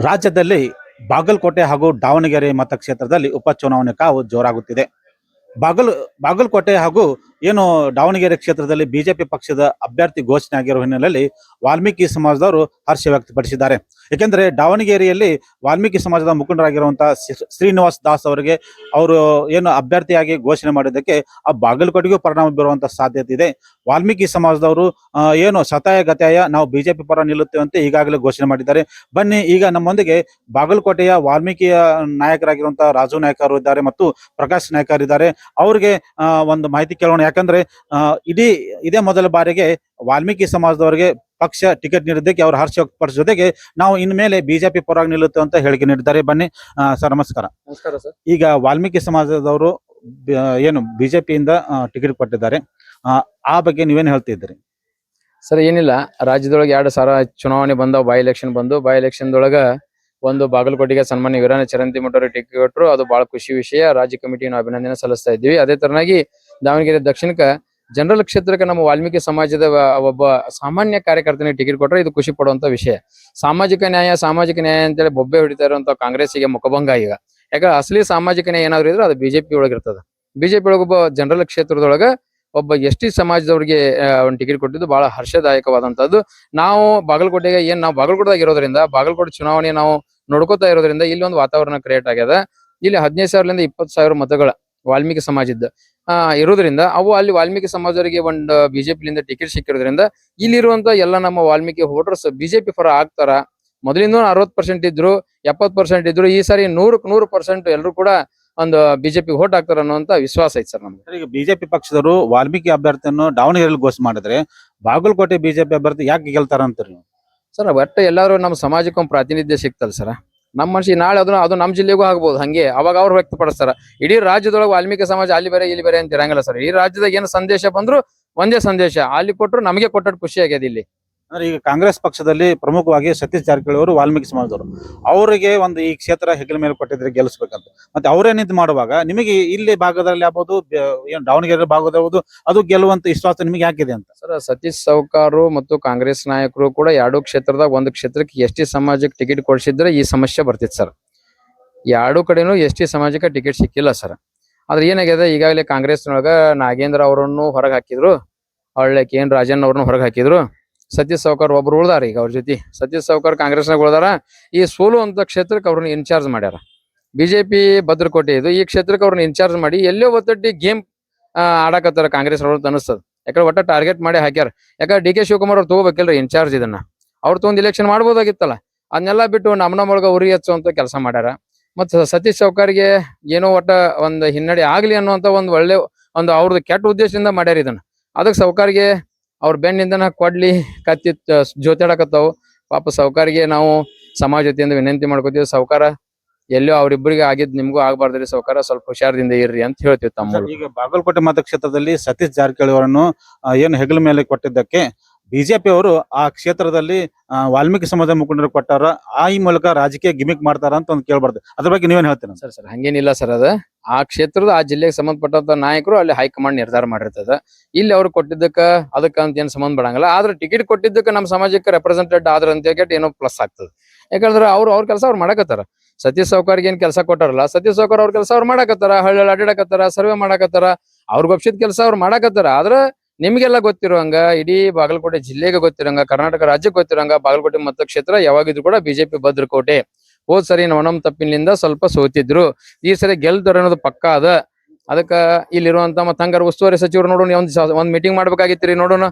ರಾಜ್ಯದಲ್ಲಿ ಬಾಗಲಕೋಟೆ ಹಾಗೂ ದಾವಣಗೆರೆ ಮತಕ್ಷೇತ್ರದಲ್ಲಿ ಉಪಚುನಾವಣೆ ಕಾವು ಜೋರಾಗುತ್ತಿದೆ. ಬಾಗಲಕೋಟೆ ಹಾಗೂ ಏನು ದಾವಣಗೆರೆ ಕ್ಷೇತ್ರದಲ್ಲಿ ಬಿಜೆಪಿ ಪಕ್ಷದ ಅಭ್ಯರ್ಥಿ ಘೋಷಣೆ ಆಗಿರುವ ಹಿನ್ನೆಲೆಯಲ್ಲಿ ವಾಲ್ಮೀಕಿ ಸಮಾಜದವರು ಹರ್ಷ ವ್ಯಕ್ತಪಡಿಸಿದ್ದಾರೆ. ಏಕೆಂದರೆ ದಾವಣಗೆರೆಯಲ್ಲಿ ವಾಲ್ಮೀಕಿ ಸಮಾಜದ ಮುಖಂಡರಾಗಿರುವಂತಹ ಶ್ರೀನಿವಾಸ್ ದಾಸ್ ಅವರಿಗೆ ಅವರು ಏನು ಅಭ್ಯರ್ಥಿಯಾಗಿ ಘೋಷಣೆ ಮಾಡಿದ್ದಕ್ಕೆ ಆ ಬಾಗಲಕೋಟೆಗೂ ಪರಿಣಾಮ ಬೀರುವಂತಹ ಸಾಧ್ಯತೆ ಇದೆ. ವಾಲ್ಮೀಕಿ ಸಮಾಜದವರು ಏನು ಸತಾಯ ಗತಾಯ ನಾವು ಬಿಜೆಪಿ ಪರ ನಿಲ್ಲುತ್ತೇವೆ ಅಂತ ಈಗಾಗಲೇ ಘೋಷಣೆ ಮಾಡಿದ್ದಾರೆ. ಬನ್ನಿ, ಈಗ ನಮ್ಮೊಂದಿಗೆ ಬಾಗಲಕೋಟೆಯ ವಾಲ್ಮೀಕಿಯ ನಾಯಕರಾಗಿರುವಂತಹ ರಾಜು ನಾಯ್ಕ ಅವರು ಇದ್ದಾರೆ ಮತ್ತು ಪ್ರಕಾಶ್ ನಾಯ್ಕ ಇದ್ದಾರೆ. ಅವ್ರಿಗೆ ಒಂದು ಮಾಹಿತಿ ಕೇಳೋಣ. ಯಾಕಂದ್ರೆ ಇದೇ ಮೊದಲ ಬಾರಿಗೆ ವಾಲ್ಮೀಕಿ ಸಮಾಜದವರಿಗೆ ಪಕ್ಷ ಟಿಕೆಟ್ ನೀಡಿದ್ದಕ್ಕೆ ಅವರು ಹರ್ಷ ವ್ಯಕ್ತಪಡಿಸ ಜೊತೆಗೆ ನಾವು ಇನ್ಮೇಲೆ ಬಿಜೆಪಿ ಪರವಾಗಿ ನಿಲ್ಲುತ್ತೆ ಅಂತ ಹೇಳಿಕೆ ನೀಡಿದ್ದಾರೆ. ಬನ್ನಿ ಸರ್, ನಮಸ್ಕಾರ. ನಮಸ್ಕಾರ ಸರ್. ಈಗ ವಾಲ್ಮೀಕಿ ಸಮಾಜದವರು ಏನು ಬಿಜೆಪಿಯಿಂದ ಟಿಕೆಟ್ ಕೊಟ್ಟಿದ್ದಾರೆ, ಆ ಬಗ್ಗೆ ನೀವೇನು ಹೇಳ್ತಿದ್ದೀರಿ? ಸರ್, ಏನಿಲ್ಲ, ರಾಜ್ಯದೊಳಗೆ 2 ಸಾರ ಚುನಾವಣೆ ಬಂದವು. ಬೈ ಎಲೆಕ್ಷನ್ ದೊಳಗ ಒಂದು ಬಾಗಲಕೋಟೆಗೆ ಸನ್ಮಾನ್ಯ ವೀರಣ್ಣ ಚರಂತಿಮಠ ಅವರಿಗೆ ಟಿಕೆಟ್ ಕೊಟ್ಟರು. ಅದು ಬಹಳ ಖುಷಿ ವಿಷಯ. ರಾಜ್ಯ ಕಮಿಟಿಯನ್ನು ಅಭಿನಂದನೆ ಸಲ್ಲಿಸ್ತಾ ಇದ್ದೀವಿ. ಅದೇ ತರನಾಗಿ ದಾವಣಗೆರೆ ದಕ್ಷಿಣಕ್ಕೆ ಜನರಲ್ ಕ್ಷೇತ್ರಕ್ಕೆ ನಮ್ಮ ವಾಲ್ಮೀಕಿ ಸಮಾಜದ ಒಬ್ಬ ಸಾಮಾನ್ಯ ಕಾರ್ಯಕರ್ತನಿಗೆ ಟಿಕೆಟ್ ಕೊಟ್ಟರೆ ಇದು ಖುಷಿ ಪಡುವಂತ ವಿಷಯ. ಸಾಮಾಜಿಕ ನ್ಯಾಯ ಅಂತೇಳಿ ಬೊಬ್ಬೆ ಹೊಡಿತಾ ಇರುವಂತ ಕಾಂಗ್ರೆಸ್ಸಿಗೆ ಮುಖಭಂಗ ಈಗ. ಯಾಕಂದ್ರೆ ಅಸಲಿ ಸಾಮಾಜಿಕ ನ್ಯಾಯ ಏನಾದ್ರು ಇದ್ರೆ ಅದು ಬಿಜೆಪಿ ಒಳಗಿರ್ತದೆ. ಬಿಜೆಪಿ ಒಳಗೊಬ್ಬ ಜನರಲ್ ಕ್ಷೇತ್ರದೊಳಗ ಒಬ್ಬ ಎಸ್ ಟಿ ಸಮಾಜದವ್ರಿಗೆ ಒಂದು ಟಿಕೆಟ್ ಕೊಟ್ಟಿದ್ದು ಬಹಳ ಹರ್ಷದಾಯಕವಾದಂತದ್ದು. ನಾವು ಬಾಗಲಕೋಟೆಗೆ ನಾವು ಬಾಗಲಕೋಟೆದಾಗ ಇರೋದ್ರಿಂದ, ಬಾಗಲಕೋಟೆ ಚುನಾವಣೆ ನಾವು ನೋಡ್ಕೋತಾ ಇರೋದ್ರಿಂದ ಇಲ್ಲಿ ಒಂದು ವಾತಾವರಣ ಕ್ರಿಯೇಟ್ ಆಗ್ಯದ. ಇಲ್ಲಿ 15,000ರಿಂದ 20,000 ಮತಗಳ ವಾಲ್ಮೀಕಿ ಸಮಾಜದ ಇರೋದ್ರಿಂದ ಅವು ಅಲ್ಲಿ ವಾಲ್ಮೀಕಿ ಸಮಾಜದವರಿಗೆ ಒಂದು ಬಿಜೆಪಿಲಿಂದ ಟಿಕೆಟ್ ಸಿಕ್ಕಿರೋದ್ರಿಂದ ಇಲ್ಲಿರುವಂತ ಎಲ್ಲ ನಮ್ಮ ವಾಲ್ಮೀಕಿ ವೋಟರ್ಸ್ ಬಿಜೆಪಿ ಪರ ಆಗ್ತಾರ. ಮೊದಲಿಂದ 60% ಇದ್ರು, 70% ಇದ್ರು. ಈ ಸಾರಿ 100% ಎಲ್ಲರೂ ಕೂಡ ಒಂದು ಬಿಜೆಪಿ ವೋಟ್ ಹಾಕ್ತಾರ ಅನ್ನುವಂತ ವಿಶ್ವಾಸ ಐತಿ ಸರ್ ನಮ್ಗೆ. ಈಗ ಬಿಜೆಪಿ ಪಕ್ಷದವರು ವಾಲ್ಮೀಕಿ ಅಭ್ಯರ್ಥಿಯನ್ನು ದಾವಣಗೆರೆಯಲ್ಲಿ ಘೋಷಣೆ ಮಾಡಿದ್ರೆ ಬಾಗಲಕೋಟೆ ಬಿಜೆಪಿ ಅಭ್ಯರ್ಥಿ ಯಾಕೆ ಗೆಲ್ತಾರ ಅಂತೀರಿ ನೀವು? ಸರ್, ಒಟ್ಟು ಎಲ್ಲಾರು ನಮ್ಮ ಸಮಾಜಕ್ಕೆ ಒಂದು ಪ್ರಾತಿನಿಧ್ಯ ಸಿಗ್ತಲ್ಲ ಸರ್. ನಮ್ಮ ಮನುಷ್ಯ ನಾಳೆ ಅದು ನಮ್ಮ ಜಿಲ್ಲೆಗೂ ಆಗ್ಬೋದು. ಹಂಗೆ ಅವಾಗ ಅವ್ರು ವ್ಯಕ್ತಪಡಿಸ್ತಾರ. ಇಡೀ ರಾಜ್ಯದೊಳಗೆ ವಾಲ್ಮೀಕಿ ಸಮಾಜ ಅಲ್ಲಿ ಬೇರೆ ಇಲ್ಲಿ ಬೇರೆ ಅಂತ ಇರಂಗಿಲ್ಲ ಸರ್. ಈ ರಾಜ್ಯದಾಗ ಏನು ಸಂದೇಶ ಬಂದ್ರು ಒಂದೇ ಸಂದೇಶ. ಅಲ್ಲಿ ಕೊಟ್ಟರು ನಮಗೆ ಕೊಟ್ಟಟ್ಟು ಖುಷಿ ಆಗ್ಯದ. ಇಲ್ಲಿ ಅಂದ್ರೆ ಈಗ ಕಾಂಗ್ರೆಸ್ ಪಕ್ಷದಲ್ಲಿ ಪ್ರಮುಖವಾಗಿ ಸತೀಶ್ ಜಾರಕಿಹೊಳಿ ಅವರು ವಾಲ್ಮೀಕಿ ಸಮಾಜದವರು, ಅವರಿಗೆ ಒಂದು ಈ ಕ್ಷೇತ್ರ ಹೆಗಲ ಮೇಲೆ ಕೊಟ್ಟಿದ್ರೆ ಗೆಲ್ಲಿಸ್ಬೇಕಂತ. ಮತ್ತೆ ಅವರೇ ನಿಂತು ಮಾಡುವಾಗ ನಿಮಗೆ ಇಲ್ಲಿ ಭಾಗದಲ್ಲಿ ಆಗ್ಬೋದು, ಏನು ದಾವಣಗೆರೆ ಭಾಗದಬಹುದು, ಅದು ಗೆಲ್ಲುವಂತ ವಿಶ್ವಾಸ ನಿಮಗೆ ಯಾಕಿದೆ ಅಂತ? ಸರ್, ಸತೀಶ್ ಸಾವ್ಕಾರು ಮತ್ತು ಕಾಂಗ್ರೆಸ್ ನಾಯಕರು ಕೂಡ 2 ಕ್ಷೇತ್ರದಾಗ ಒಂದು ಕ್ಷೇತ್ರಕ್ಕೆ ಎಸ್ ಟಿ ಸಮಾಜಕ್ಕೆ ಟಿಕೆಟ್ ಕೊಡಿಸಿದ್ರೆ ಈ ಸಮಸ್ಯೆ ಬರ್ತಿತ್ತು ಸರ್. 2 ಕಡೆನೂ ಎಸ್ ಟಿ ಸಮಾಜಕ್ಕೆ ಟಿಕೆಟ್ ಸಿಕ್ಕಿಲ್ಲ ಸರ್. ಆದ್ರೆ ಏನಾಗಿದೆ, ಈಗಾಗಲೇ ಕಾಂಗ್ರೆಸ್ನೊಳಗ ನಾಗೇಂದ್ರ ಅವರನ್ನು ಹೊರಗೆ ಹಾಕಿದ್ರು, ಒಳ್ಳೆ KN ರಾಜನ್ ಅವ್ರನ್ನು ಹೊರಗೆ ಹಾಕಿದ್ರು. ಸತೀಶ್ ಸಾವ್ಕಾರ್ ಒಬ್ರು ಉಳ್ದಾರ. ಈಗ ಅವ್ರ ಜೊತೆ ಸತೀಶ್ ಸಾವ್ಕಾರ್ ಕಾಂಗ್ರೆಸ್ನಾಗ ಉಳ್ದಾರ. ಈ ಸೋಲು ಅಂತ ಕ್ಷೇತ್ರಕ್ಕೆ ಅವ್ರನ್ನ ಇನ್ಚಾರ್ಜ್ ಮಾಡ್ಯಾರ. ಬಿಜೆಪಿ ಭದ್ರಕೋಟೆ ಇದು. ಈ ಕ್ಷೇತ್ರಕ್ಕೆ ಅವ್ರನ್ನ ಇನ್ಚಾರ್ಜ್ ಮಾಡಿ ಎಲ್ಲೋ ಒತ್ತಟ್ಟಿ ಗೇಮ್ ಆಡಕತ್ತಾರ ಕಾಂಗ್ರೆಸ್ ಅವ್ರ ಅನಿಸ್ತದ. ಯಾಕಂದ್ರೆ ಒಟ್ಟ ಟಾರ್ಗೆಟ್ ಮಾಡಿ ಹಾಕ್ಯಾರ. ಯಾಕಂದ್ರೆ DK ಶಿವಕುಮಾರ್ ಅವ್ರು ತಗೋಬೇಕಿಲ್ರಿ ಇನ್ಚಾರ್ಜ್ ಇದನ್ನ. ಅವ್ರು ತಗೊಂಡ್ ಇಲೆಕ್ಷನ್ ಮಾಡ್ಬೋದಾಗಿತ್ತಲ್ಲ. ಅದನ್ನೆಲ್ಲ ಬಿಟ್ಟು ನಮ್ಮೊಳಗ ಉರಿ ಹಚ್ಚುವಂತ ಕೆಲಸ ಮಾಡ್ಯಾರ. ಮತ್ತ ಸತೀಶ್ ಸಾವ್ಕಾರ್ಗೆ ಏನೋ ಒಟ್ಟ ಒಂದು ಹಿನ್ನಡೆ ಆಗ್ಲಿ ಅನ್ನುವಂತ ಒಂದು ಒಳ್ಳೆ ಒಂದು ಅವ್ರದ್ದು ಕೆಟ್ಟ ಉದ್ದೇಶದಿಂದ ಮಾಡ್ಯಾರ ಇದನ್ನ. ಅದಕ್ಕೆ ಸಾವ್ಕಾರ್ಗೆ ಅವ್ರ ಬೆನ್ನಿಂದನ ಕೊಡ್ಲಿ ಕತ್ತಿ ಜೋತಾಡಕತ್ತಾವು. ಪಾಪ ಸಾವ್ಕಾರ್ಗೆ ನಾವು ಸಮಾಜ ಜೊತೆಯಿಂದ ವಿನಂತಿ ಮಾಡ್ಕೋತೀವಿ. ಸಾವ್ಕಾರ ಎಲ್ಲೋ ಅವ್ರಿಬ್ರಿಗೆ ಆಗಿದ್ ನಿಮ್ಗೂ ಆಗ್ಬಾರ್ದ್ರಿ ಸಾವ್ಕಾರ, ಸ್ವಲ್ಪ ಹುಷಾರದಿಂದ ಇರ್ರಿ ಅಂತ ಹೇಳ್ತೀವಿ ತಮ್ಮ. ಈಗ ಬಾಗಲಕೋಟೆ ಮತಕ್ಷೇತ್ರದಲ್ಲಿ ಸತೀಶ್ ಜಾರಕಿಹೊಳಿ ಅವರನ್ನು ಏನು ಹೆಗಲ ಮೇಲೆ ಕೊಟ್ಟಿದ್ದಕ್ಕೆ ಬಿಜೆಪಿ ಅವರು ಆ ಕ್ಷೇತ್ರದಲ್ಲಿ ವಾಲ್ಮೀಕಿ ಸಮಾಜ ಮುಖಂಡರು ಕೊಟ್ಟಾರ, ಈ ಮೂಲಕ ರಾಜಕೀಯ ಗಿಮಿಕ್ ಮಾಡ್ತಾರ ಅಂತ ಒಂದು ಕೇಳ್ಬಾರ್ದು. ಅದ್ರ ಬಗ್ಗೆ ನೀವೇನ್ ಹೇಳ್ತೀರ? ಸರ್, ಹಂಗೇನಿಲ್ಲ ಸರ್. ಅದ ಆ ಕ್ಷೇತ್ರದ ಆ ಜಿಲ್ಲೆಗೆ ಸಂಬಂಧಪಟ್ಟಂತ ನಾಯಕರು ಅಲ್ಲಿ ಹೈಕಮಾಂಡ್ ನಿರ್ಧಾರ ಮಾಡಿರ್ತದ. ಇಲ್ಲಿ ಅವ್ರು ಕೊಟ್ಟಿದ್ದಕ್ಕ ಅದಕ್ಕ ಅಂತ ಏನ್ ಸಂಬಂಧ ಪಡಂಗಿಲ್ಲ. ಆದ್ರೆ ಟಿಕೆಟ್ ಕೊಟ್ಟಿದ್ದಕ್ಕೆ ನಮ್ಮ ಸಮಾಜಕ್ಕೆ ರೆಪ್ರೆಸೆಂಟೇಟ್ ಆದ್ರ ಅಂತ ಹೇಳಿ ಏನೋ ಪ್ಲಸ್ ಆಗ್ತದೆ. ಯಾಕಂದ್ರೆ ಅವ್ರ ಕೆಲಸ ಅವ್ರು ಮಾಡಕತ್ತಾರ. ಸತೀಶ್ ಸಾವ್ಕಾರ್ಗೆ ಏನ್ ಕೆಲಸ ಕೊಟ್ಟಾರಲ್ಲ, ಸತೀಶ್ ಸಾವ್ಕಾರ್ ಅವ್ರ ಕೆಲಸ ಅವ್ರು ಮಾಡಕತ್ತಾರ. ಹಳ್ಳಿ ಅಡ್ಡಾಡಕತ್ತಾರ, ಸರ್ವೆ ಮಾಡಕತ್ತಾರ, ಅವ್ರಿಗೆ ಒಪ್ಸಿದ ಕೆಲಸ ಅವ್ರು ಮಾಡಕತ್ತಾರ. ಆದ್ರೆ ನಿಮ್ಗೆಲ್ಲ ಗೊತ್ತಿರುವಂಗ, ಇಡೀ ಬಾಗಲಕೋಟೆ ಜಿಲ್ಲೆಗೆ ಗೊತ್ತಿರಂಗ, ಕರ್ನಾಟಕ ರಾಜ್ಯಕ್ಕೆ ಗೊತ್ತಿರಂಗ ಬಾಗಲಕೋಟೆ ಮತಕ್ಷೇತ್ರ ಯಾವಾಗಿದ್ರು ಕೂಡ ಬಿಜೆಪಿ ಭದ್ರಕೋಟೆ. ಹೋದ್ ಸರಿ ನವಣಂ ತಪ್ಪಿನಿಂದ ಸ್ವಲ್ಪ ಸೋತಿದ್ರು. ಈ ಸರಿ ಗೆಲ್ತಾರ ಅನ್ನೋದು ಪಕ್ಕ ಅದ. ಅದಕ್ಕ ಇಲ್ಲಿರುವಂತ ಮತ್ತ ಹಂಗಾರ ಉಸ್ತುವಾರಿ ಸಚಿವರು ನೋಡೋಣ, ಒಂದ್ ಮೀಟಿಂಗ್ ಮಾಡ್ಬೇಕಾಗಿತ್ರಿ ನೋಡೋಣ,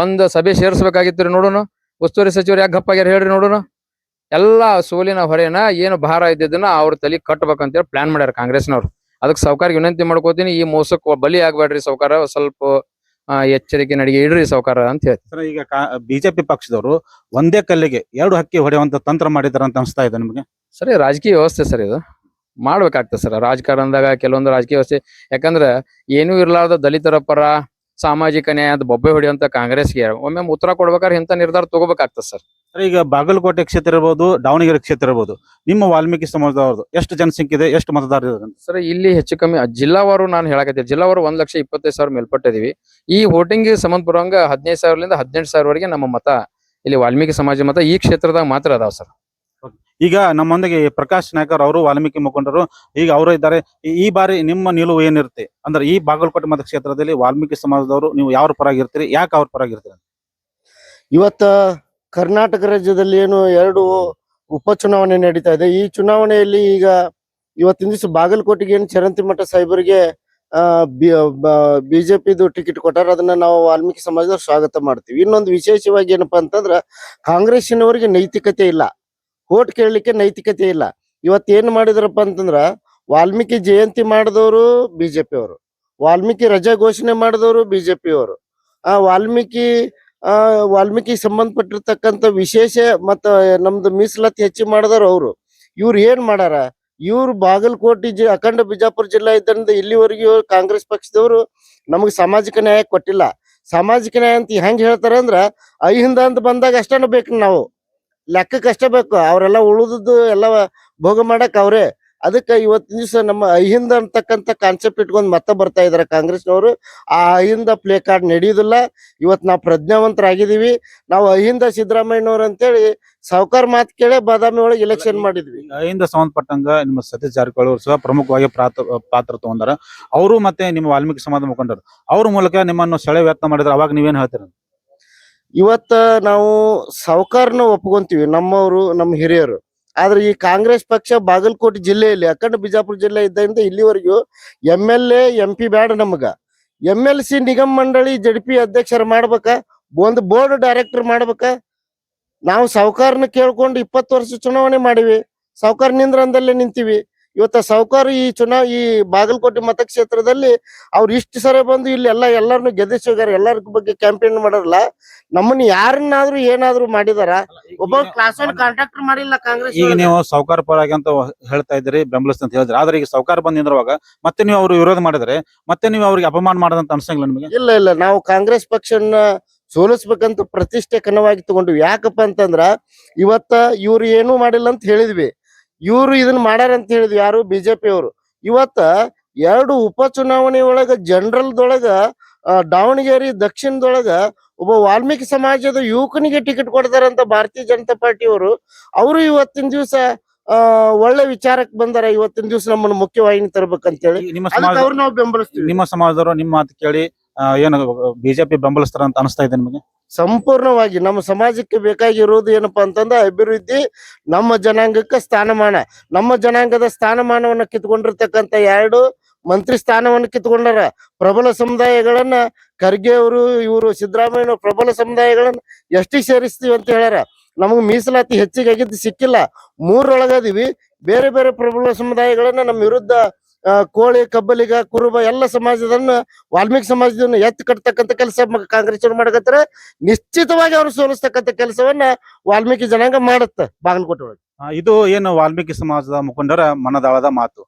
ಒಂದ್ ಸಭೆ ಸೇರ್ಸ್ಬೇಕಾಗಿತ್ರಿ ನೋಡೋಣ. ಉಸ್ತುವಾರಿ ಸಚಿವರು ಯಾಕೆ ಗಪ್ಪಾಗ್ಯಾರ ಹೇಳ್ರಿ ನೋಡೋಣ. ಎಲ್ಲಾ ಸೋಲಿನ ಹೊರೆನ ಏನು ಭಾರ ಇದ್ದಿದ್ದನ್ನ ಅವ್ರ ತಲೆ ಕಟ್ಬೇಕಂತೇಳಿ ಪ್ಲಾನ್ ಮಾಡ್ಯಾರ ಕಾಂಗ್ರೆಸ್ನವ್ರು. ಅದಕ್ಕೆ ಸಾವ್ಕಾರ್ಗೆ ವಿನಂತಿ ಮಾಡ್ಕೋತೀನಿ, ಈ ಮೋಸಕ್ಕೆ ಬಲಿ ಆಗ್ಬೇಡ್ರಿ ಸಾವ್ಕಾರ, ಸ್ವಲ್ಪ ಎಚ್ಚರಿಕೆ ನಡಿಗೆ ಇಡ್ರಿ ಸಾವ್ಕಾರ ಅಂತ ಹೇಳ್ತಾರೆ. ಈಗ ಬಿಜೆಪಿ ಪಕ್ಷದವರು ಒಂದೇ ಕಲ್ಲಿಗೆ 2 ಹಕ್ಕಿ ಹೊಡೆಯುವಂತ ತಂತ್ರ ಮಾಡಿದಾರ ಅಂತ ಅನಿಸ್ತಾ ಇದೆ ನಿಮಗೆ? ಸರಿ, ರಾಜಕೀಯ ವ್ಯವಸ್ಥೆ ಸರ್, ಇದು ಮಾಡ್ಬೇಕಾಗ್ತದೆ ಸರ್ ರಾಜಕಾರಣದಾಗ. ಕೆಲವೊಂದು ರಾಜಕೀಯ ವ್ಯವಸ್ಥೆ, ಯಾಕಂದ್ರೆ ಏನೂ ಇರ್ಲಾರ್ದ ದಲಿತರ ಪರ ಸಾಮಾಜಿಕ ನ್ಯಾಯ ಅಂತ ಬೊಬ್ಬೆ ಹೊಡೆಯುವಂತ ಕಾಂಗ್ರೆಸ್ಗೆ ಒಮ್ಮೆ ಉತ್ತರ ಕೊಡ್ಬೇಕಾದ್ರೆ ಇಂಥ ನಿರ್ಧಾರ ತಗೋಬೇಕಾಗ್ತದೆ ಸರ್. ಈಗ ಬಾಗಲಕೋಟೆ ಕ್ಷೇತ್ರ ಇರ್ಬೋದು, ದಾವಣಗೆರೆ ಕ್ಷೇತ್ರ ಇರ್ಬೋದು, ನಿಮ್ಮ ವಾಲ್ಮೀಕಿ ಸಮಾಜದವ್ರದ್ದು ಎಷ್ಟು ಜನಸಂಖ್ಯೆ ಇದೆ, ಎಷ್ಟು ಮತದಾರರು ಇದ್ದಾರೆ ಸರ್? ಇಲ್ಲಿ ಹೆಚ್ಚು ಕಮ್ಮಿ ಜಿಲ್ಲಾವಾರು ನಾನು ಹೇಳಕತ್ತೀನಿ. ಜಿಲ್ಲಾವಾರು 1,25,000 ಮೇಲ್ಪಟ್ಟಿದೀವಿ. ಈ ವೋಟಿಂಗ್ ಸಂಬಂಧಪಡುವಂಗ 15,000ರಿಂದ 18,000 ವರೆಗೆ ನಮ್ಮ ಮತ ಇಲ್ಲಿ ವಾಲ್ಮೀಕಿ ಸಮಾಜ ಮತ ಈ ಕ್ಷೇತ್ರದಾಗ ಮಾತ್ರ ಅದಾವ ಸರ್. ಈಗ ನಮ್ಮೊಂದಿಗೆ ಪ್ರಕಾಶ್ ನಾಯ್ಕರ್ ಅವರು ವಾಲ್ಮೀಕಿ ಮುಖಂಡರು ಈಗ ಅವರು ಇದ್ದಾರೆ. ಈ ಬಾರಿ ನಿಮ್ಮ ನಿಲುವು ಏನಿರುತ್ತೆ ಅಂದ್ರೆ ಈ ಬಾಗಲಕೋಟೆ ಮತಕ್ಷೇತ್ರದಲ್ಲಿ ವಾಲ್ಮೀಕಿ ಸಮಾಜದವರು ನೀವು ಯಾರ ಪರಾಗಿರ್ತೀರಿ, ಯಾಕೆ ಅವ್ರ ಪರಾಗಿರ್ತೀರಿ? ಇವತ್ತ ಕರ್ನಾಟಕ ರಾಜ್ಯದಲ್ಲಿ ಏನು 2 ಉಪಚುನಾವಣೆ ನಡೀತಾ ಇದೆ. ಈ ಚುನಾವಣೆಯಲ್ಲಿ ಈಗ ಇವತ್ತಿನ ದಿವಸ ಬಾಗಲಕೋಟೆಗೆ ಏನು ಚರಂತಿಮಠ ಸಾಹೇಬರಿಗೆ ಬಿಜೆಪಿದು ಟಿಕೆಟ್ ಕೊಟ್ಟಾರ. ಅದನ್ನ ನಾವು ವಾಲ್ಮೀಕಿ ಸಮಾಜದವ್ರು ಸ್ವಾಗತ ಮಾಡ್ತೀವಿ. ಇನ್ನೊಂದು ವಿಶೇಷವಾಗಿ ಏನಪ್ಪಾ ಅಂತಂದ್ರ ಕಾಂಗ್ರೆಸ್ಸಿನವರಿಗೆ ನೈತಿಕತೆ ಇಲ್ಲ, ಓಟ್ ಕೇಳಲಿಕ್ಕೆ ನೈತಿಕತೆ ಇಲ್ಲ. ಇವತ್ತೇನ್ ಮಾಡಿದ್ರಪ್ಪ ಅಂತಂದ್ರ ವಾಲ್ಮೀಕಿ ಜಯಂತಿ ಮಾಡಿದವರು ಬಿಜೆಪಿ ಅವರು, ವಾಲ್ಮೀಕಿ ರಜಾ ಘೋಷಣೆ ಮಾಡಿದವರು ಬಿಜೆಪಿ ಅವರು, ವಾಲ್ಮೀಕಿ ಸಂಬಂಧಪಟ್ಟಿರ್ತಕ್ಕಂಥ ವಿಶೇಷ ಮತ್ತ ನಮ್ದು ಮೀಸಲಾತಿ ಹೆಚ್ಚಿಗೆ ಮಾಡಿದವರು ಅವರು. ಇವ್ರು ಏನ್ ಮಾಡಾರ? ಇವ್ರು ಬಾಗಲಕೋಟೆ ಅಖಂಡ ಬಿಜಾಪುರ ಜಿಲ್ಲಾ ಇದ್ದರಿಂದ ಇಲ್ಲಿವರೆಗೂ ಕಾಂಗ್ರೆಸ್ ಪಕ್ಷದವರು ನಮಗೆ ಸಾಮಾಜಿಕ ನ್ಯಾಯ ಕೊಟ್ಟಿಲ್ಲ. ಸಾಮಾಜಿಕ ನ್ಯಾಯ ಅಂತ ಹೆಂಗ್ ಹೇಳ್ತಾರ ಅಂದ್ರ ಅಹಿಂದ ಅಂತ ಬಂದಾಗ ಅಷ್ಟೇನ ಬೇಕು, ನಾವು ಲೆಕ್ಕಕ್ಕೆ ಅಷ್ಟೇ ಬೇಕು. ಅವರೆಲ್ಲ ಉಳಿದದ್ದು ಎಲ್ಲ ಭೋಗ ಮಾಡಕ್ ಅವ್ರೆ. ಅದಕ್ಕೆ ಇವತ್ತಿನ ದಿವಸ ನಮ್ಮ ಅಹಿಂದ ಅಂತಕ್ಕಂಥ ಕಾನ್ಸೆಪ್ಟ್ ಇಟ್ಕೊಂಡು ಮತ್ತೆ ಬರ್ತಾ ಇದಾರೆ ಕಾಂಗ್ರೆಸ್ನವರು. ಆ ಅಹಿಂದ ಪ್ಲೇ ಕಾರ್ಡ್ ನಡೆಯುದಿಲ್ಲ. ಇವತ್ತು ನಾವು ಪ್ರಜ್ಞಾವಂತರಾಗಿದ್ದೀವಿ. ನಾವು ಅಹಿಂದ ಸಿದ್ದರಾಮಯ್ಯನವ್ರು ಅಂತೇಳಿ ಸಾವುಕಾರ ಮಾತು ಕೇಳಿ ಬಾದಾಮಿ ಒಳಗೆ ಇಲೆಕ್ಷನ್ ಮಾಡಿದ್ವಿ. ಅಹಿಂದ ಸಂಬಂಧಪಟ್ಟಂಗ ನಿಮ್ಮ ಸತೀಶ್ ಜಾರಕಿಹೊಳಿ ಅವರು ಸಹ ಪ್ರಮುಖವಾಗಿ ಪಾತ್ರ ತಗೊಂಡಾರ. ಅವರು ಮತ್ತೆ ನಿಮ್ಮ ವಾಲ್ಮೀಕಿ ಸಮಾಜ ಮುಖಂಡರು ಅವ್ರ ಮೂಲಕ ನಿಮ್ಮನ್ನು ಸೆಳೆಯುವ ಯತ್ನ ಮಾಡಿದ್ರೆ ಅವಾಗ ನೀವೇನ್ ಹೇಳ್ತೀರ? ಇವತ್ತ ನಾವು ಸಾವುಕಾರನ ಒಪ್ಕೊಂತೀವಿ, ನಮ್ಮವರು, ನಮ್ಮ ಹಿರಿಯರು. ಆದ್ರೆ ಈ ಕಾಂಗ್ರೆಸ್ ಪಕ್ಷ ಬಾಗಲಕೋಟೆ ಜಿಲ್ಲೆಯಲ್ಲಿ ಅಖಂಡ ಬಿಜಾಪುರ ಜಿಲ್ಲೆ ಇದ್ದರಿಂದ ಇಲ್ಲಿವರೆಗೂ MLA MP ಬ್ಯಾಡ ನಮಗ. MLC ನಿಗಮ ಮಂಡಳಿ ಜಡ್ಪಿ ಅಧ್ಯಕ್ಷರ ಮಾಡ್ಬೇಕ, ಒಂದು ಬೋರ್ಡ್ ಡೈರೆಕ್ಟರ್ ಮಾಡ್ಬೇಕ. ನಾವು ಸಾವುಕಾರನ ಕೇಳ್ಕೊಂಡು 20 ವರ್ಷ ಚುನಾವಣೆ ಮಾಡಿವಿ, ಸಾವುಕಾರ ನಿಂದ್ರಂದಲ್ಲೇ ನಿಂತೀವಿ. ಇವತ್ತ ಸಾವುಕಾರ ಈ ಬಾಗಲಕೋಟೆ ಮತಕ್ಷೇತ್ರದಲ್ಲಿ ಅವ್ರು ಇಷ್ಟು ಸರಿ ಬಂದು ಇಲ್ಲಿ ಎಲ್ಲಾರನ್ನು ಗೆದ್ದಿಸಿ ಹೋಗ್ಯಾರ. ಎಲ್ಲರ ಬಗ್ಗೆ ಕ್ಯಾಂಪೇನ್ ಮಾಡಲ್ಲ. ನಮ್ಮನ್ನ ಯಾರನ್ನಾದ್ರೂ ಏನಾದ್ರು ಮಾಡಿದಾರ? ಒಬ್ಬ ಕ್ಲಾಸ್ 1 ಕಾಂಟ್ರಾಕ್ಟರ್ ಮಾಡಿಲ್ಲ ಕಾಂಗ್ರೆಸ್. ಈಗ ನೀವು ಸಾವುಕಾರ ಪರಾಗಿ ಅಂತ ಹೇಳ್ತಾ ಇದ್ದೀರಿ, ಬೆಂಬಲಿಸ್ತ ಅಂತ ಹೇಳಿದ್ರೆ, ಆದ್ರೆ ಈಗ ಸಾವುಕಾರ ಬಂದ್ ನಿಂದ್ರುವಾಗ ಮತ್ತೆ ನೀವು ಅವ್ರು ವಿರೋಧ ಮಾಡಿದ್ರೆ ಮತ್ತೆ ನೀವು ಅವ್ರಿಗೆ ಅಪಮಾನ ಮಾಡದಂತ ಅನ್ಸಂಗಿಲ್ಲ ನಿಮಗೆ? ಇಲ್ಲ, ನಾವು ಕಾಂಗ್ರೆಸ್ ಪಕ್ಷನ ಸೋಲಿಸ್ಬೇಕಂತ ಪ್ರತಿಷ್ಠೆ ಕನವಾಗಿ ತಗೊಂಡ್ವಿ. ಯಾಕಪ್ಪ ಅಂತಂದ್ರ ಇವತ್ತ ಇವ್ರು ಏನು ಮಾಡಿಲ್ಲ ಅಂತ ಹೇಳಿದ್ವಿ, ಇವ್ರು ಇದನ್ನ ಮಾಡ್ಯಾರ ಅಂತ ಹೇಳಿದ್ವಿ. ಯಾರು? ಬಿಜೆಪಿ ಅವರು. ಇವತ್ತ 2 ಉಪಚುನಾವಣೆ ಒಳಗ ಜನರಲ್ದೊಳಗ ದಾವಣಗೆರೆ ದಕ್ಷಿಣದೊಳಗ ಒಬ್ಬ ವಾಲ್ಮೀಕಿ ಸಮಾಜದ ಯುವಕನಿಗೆ ಟಿಕೆಟ್ ಕೊಡ್ತಾರಂತ ಭಾರತೀಯ ಜನತಾ ಪಾರ್ಟಿಯವರು. ಅವರು ಇವತ್ತಿನ ದಿವಸ ಒಳ್ಳೆ ವಿಚಾರಕ್ಕೆ ಬಂದಾರ. ಇವತ್ತಿನ ದಿವಸ ನಮ್ಮನ್ನು ಮುಖ್ಯವಾಹಿನಿ ತರ್ಬೇಕಂತೇಳಿ ಅವ್ರು ನಾವು ಬೆಂಬಲಿಸ್ತೀವಿ. ನಿಮ್ಮ ಸಮಾಜದವರು ನಿಮ್ಮ ಮಾತು ಕೇಳಿ ಏನು ಬಿಜೆಪಿ ಬೆಂಬಲಿಸ್ತಾರ ಅಂತ ಅನಿಸ್ತಾ ಇದೆ ನಿಮಗೆ? ಸಂಪೂರ್ಣವಾಗಿ ನಮ್ಮ ಸಮಾಜಕ್ಕೆ ಬೇಕಾಗಿರುವುದು ಏನಪ್ಪಾ ಅಂತಂದ್ರೆ ಅಭಿವೃದ್ಧಿ, ನಮ್ಮ ಜನಾಂಗಕ್ಕೆ ಸ್ಥಾನಮಾನ. ನಮ್ಮ ಜನಾಂಗದ ಸ್ಥಾನಮಾನವನ್ನ ಕಿತ್ಕೊಂಡಿರ್ತಕ್ಕಂಥ 2 ಮಂತ್ರಿ ಸ್ಥಾನವನ್ನು ಕಿತ್ಕೊಂಡಾರ. ಪ್ರಬಲ ಸಮುದಾಯಗಳನ್ನ ಖರ್ಗೆ ಅವರು, ಇವರು ಸಿದ್ದರಾಮಯ್ಯ ಪ್ರಬಲ ಸಮುದಾಯಗಳನ್ನ ಎಷ್ಟಿಗೆ ಸೇರಿಸ್ತೀವಿ ಅಂತ ಹೇಳ್ಯಾರ. ನಮಗ್ ಮೀಸಲಾತಿ ಹೆಚ್ಚಿಗೆ ಆಗಿದ್ದು ಸಿಕ್ಕಿಲ್ಲ. 3ರೊಳಗದಿವಿ. ಬೇರೆ ಬೇರೆ ಪ್ರಬಲ ಸಮುದಾಯಗಳನ್ನ ನಮ್ಮ ವಿರುದ್ಧ ಕೋಳಿ, ಕಬ್ಬಲಿಗ, ಕುರುಬ ಎಲ್ಲ ಸಮಾಜದನ್ನ ವಾಲ್ಮೀಕಿ ಸಮಾಜದನ್ನ ಎತ್ತು ಕಟ್ತಕ್ಕಂಥ ಕೆಲಸ ಕಾಂಗ್ರೆಸ್ ಅವ್ರು ಮಾಡಕತ್ತಾರ. ನಿಶ್ಚಿತವಾಗಿ ಅವ್ರು ಸೋಲಿಸ್ತಕ್ಕಂಥ ಕೆಲಸವನ್ನ ವಾಲ್ಮೀಕಿ ಜನಾಂಗ ಮಾಡುತ್ತ ಬಾಗಲಕೋಟೆ ಒಳಗೆ. ಇದು ಏನು ವಾಲ್ಮೀಕಿ ಸಮಾಜದ ಮುಖಂಡರ ಮನದಾಳದ ಮಾತು.